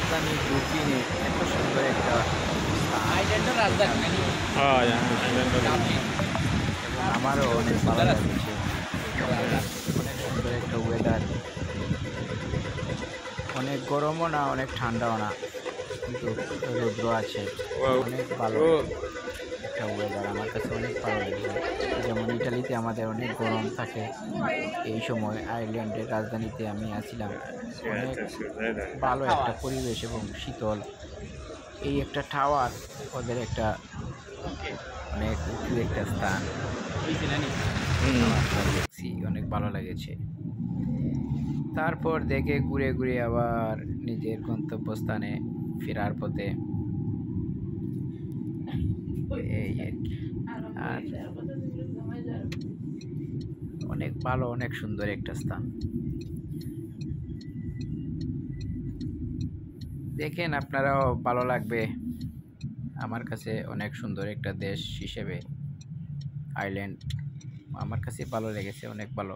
রাজধানী ব্রুকলিনে এত সুন্দর একটা আইল্যান্ডের রাজধানী নাকি? এবং আমারও অনেক ভালো লাগছে। অনেক সুন্দর একটা ওয়েদার, অনেক গরমও না অনেক ঠান্ডাও না, কিন্তু রৌদ্র আছে। অনেক ভালো একটা ওয়েদার, আমার কাছে অনেক ভালো লেগেছে। যেমন ইটালিতে আমাদের অনেক গরম থাকে, এই সময় আয়ারল্যান্ডের রাজধানীতে আমি আছিলাম, অনেক ভালো একটা পরিবেশ এবং শীতল। এই একটা টাওয়ার, ওদের একটা অনেক উঁচু একটা স্থান, আমরা দেখছি, অনেক ভালো লেগেছে। তারপর দেখে ঘুরে ঘুরে আবার নিজের গন্তব্যস্থানে ফেরার পথে এই আর কি। আর অনেক ভালো, অনেক সুন্দর একটা স্থান। দেখেন, আপনারাও ভালো লাগবে। আমার কাছে অনেক সুন্দর একটা দেশ হিসেবে আইল্যান্ড আমার কাছে ভালো লেগেছে, অনেক ভালো।